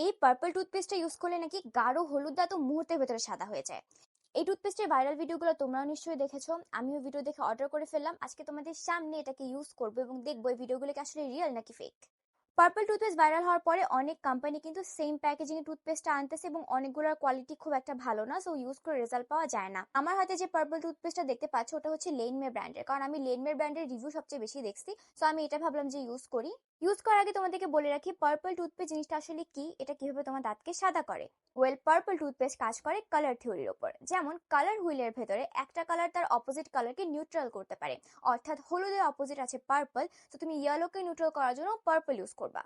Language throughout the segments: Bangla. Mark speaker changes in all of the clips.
Speaker 1: এই পার্পল টুথপেস্টটা ইউজ করলে নাকি গাঢ় হলুদ দাঁত মুহূর্তের ভেতরে সাদা হয়ে যায়। এই টুথপেস্টের ভাইরাল ভিডিওগুলো তোমরাও নিশ্চয়ই দেখেছো, আমিও ভিডিও দেখে অর্ডার করে ফেললাম। আজকে তোমাদের সামনে এটাকে ইউজ করবো এবং দেখবো এই ভিডিওগুলো কি আসলে রিয়েল নাকি ফেক। পার্পল টুথপেস্ট ভাইরাল হওয়ার পরে অনেক কোম্পানি কিন্তু সেম প্যাকেজিং এ টুথপেস্টটা আনতেছে এবং অনেকগুলোর কোয়ালিটি খুব একটা ভালো না, সো ইউজ করে রেজাল্ট পাওয়া যায় না। আমার হাতে যে পার্পল টুথপেস্টটা দেখতে পাচ্ছ ওটা হচ্ছে লেনমে ব্র্যান্ডের, কারণ আমি লেনমে ব্র্যান্ডের রিভিউ সবচেয়ে বেশি দেখছি, সো আমি এটা ভাবলাম যে ইউজ করি। ইউজ করার আগে তোমাদেরকে বলে রাখি পার্পল টুথপেস্ট জিনিসটা আসলে কি, এটা কিভাবে তোমার দাঁতকে সাদা করে। পার্পল টুথপেস্ট কাজ করে কালার থিওরির উপর। যেমন কালার হুইলের ভেতরে একটা কালার তার অপোজিট কালারকে নিউট্রাল করতে পারে, অর্থাৎ হলুদের অপোজিট আছে পার্পল, তো তুমি ইয়েলোকে নিউট্রাল করার জন্য পার্পল ইউজ করবা।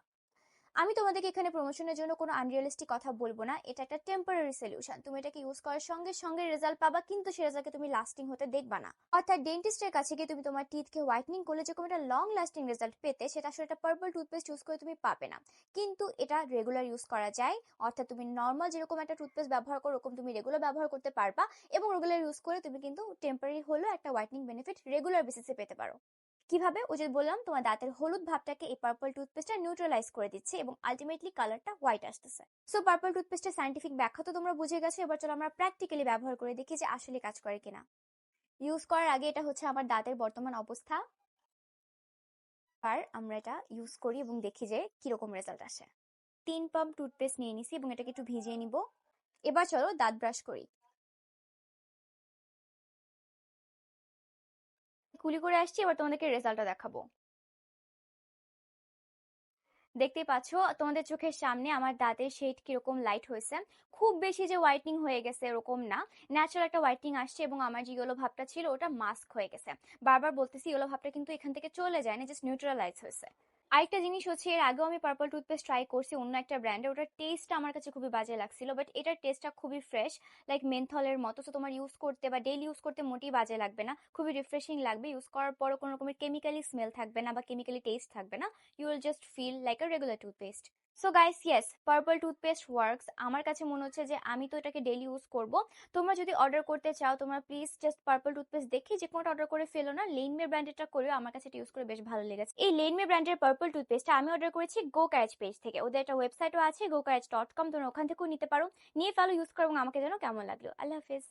Speaker 1: আমি তোমাদেরকে এখানে প্রমোশনের জন্য কোনো আনরিয়ালিস্টিক কথা বলবো না, এটা একটা টেম্পোরারি সলিউশন। তুমি এটাকে ইউজ করার সঙ্গে সঙ্গে রেজাল্ট পাবা, কিন্তু সেই রেজাল্টকে তুমি লাস্টিং হতে দেখবা না। অর্থাৎ ডেন্টিস্টের কাছে গিয়ে তুমি তোমার টিথকে হোয়াইটনিং করলে যেরকম একটা লং লাস্টিং রেজাল্ট পেতে, সেটা আসলে একটা পার্পল টুথপেস্ট ইউজ করে তুমি পাবে না। কিন্তু এটা রেগুলার ইউজ করা যায়, অর্থাৎ তুমি নর্মাল যেরকম একটা টুথপেস্ট ব্যবহার করো ওরকম তুমি রেগুলার ব্যবহার করতে পারবা, এবং রেগুলার ইউজ করে তুমি কিন্তু টেম্পোরারি হলেও একটা হোয়াইটনিং বেনিফিট রেগুলার বেসিসে পেতে পারো। কিভাবে? ওই যে বললাম, তোমার দাঁতের হলুদ ভাবটাকে এই পার্পল টুথপেস্টটা নিউট্রালাইজ করে দিচ্ছে এবং আলটিমেটলি কালারটা হোয়াইট আসতেছে। সো পার্পল টুথপেস্টের সাইন্টিফিক ব্যাখ্যা তো তোমরা বুঝে গেছো, এবার চলো আমরা প্র্যাকটিক্যালি ব্যবহার করে দেখি যে আসলে কাজ করে কিনা। ইউজ করার আগে এটা হচ্ছে আমার দাঁতের বর্তমান অবস্থা, আর আমরা এটা ইউজ করি এবং দেখি যে কিরকম রেজাল্ট আসে। 3 পাম্প টুথপেস্ট নিয়ে নিছি এবং এটাকে একটু ভিজিয়ে নিব। এবার চলো দাঁত ব্রাশ করি। কুলি করে আসছি, এবার তোমাদেরকে রেজাল্টটা দেখাবো। দেখতেই পাচ্ছ তোমাদের চোখের সামনে আমার দাঁতের শেড কিরকম লাইট হয়েছে। খুব বেশি যে হোয়াইটনিং হয়ে গেছে এরকম না, ন্যাচারাল একটা হোয়াইটনিং আসছে এবং আমার যে ইয়েলো ভাবটা ছিল ওটা মাস্ক হয়ে গেছে। বারবার বলতেছি ইয়েলো ভাবটা কিন্তু এখান থেকে চলে যায় না, জাস্ট নিউট্রালাইজ হয়েছে। আরেকটা জিনিস হচ্ছে, এর আগেও আমি পার্পল টুথপেস্ট ট্রাই করছি অন্য একটা ব্র্যান্ডে, ওটার টেস্টটা আমার কাছে খুবই বাজে লাগছিল, বাট এটার টেস্টটা খুবই ফ্রেশ, লাইক মেন্থলের মতো। তো তোমার ইউজ করতে বা ডেইলি ইউজ করতে মোটেই বাজে লাগবে না, খুবই রিফ্রেশিং লাগবে। ইউজ করার পরও কোনো রকমের কেমিক্যালি স্মেল থাকবে না বা কেমিক্যালি টেস্ট থাকবে না, you will just feel like a regular toothpaste. So guys, yes, purple toothpaste works. আমার কাছে মনে হচ্ছে যে আমি তো এটাকে ডেইলি ইউজ করব। তোমরা যদি অর্ডার করতে চাও, তোমরা প্লিজ জাস্ট পার্পল টুথপেস্ট দেখে যে কোনোটা অর্ডার করে ফেলো না, লেনমে ব্র্যান্ডেরটা করিও। আমার কাছে এটা ইউজ করে বেশ ভালো লেগেছে। এই লেনমে ব্র্যান্ডের পার্পল টুথপেস্টটা আমি অর্ডার করেছি গো ক্যারেজ পেজ থেকে, ওদের একটা ওয়েবসাইটও আছে gocaraj.com, তোমরা ওখান থেকেও নিতে পারো। নিয়ে ফেলো, ইউজ করো এবং আমাকে জানো কেমন লাগলো। আল্লাহ হাফেজ।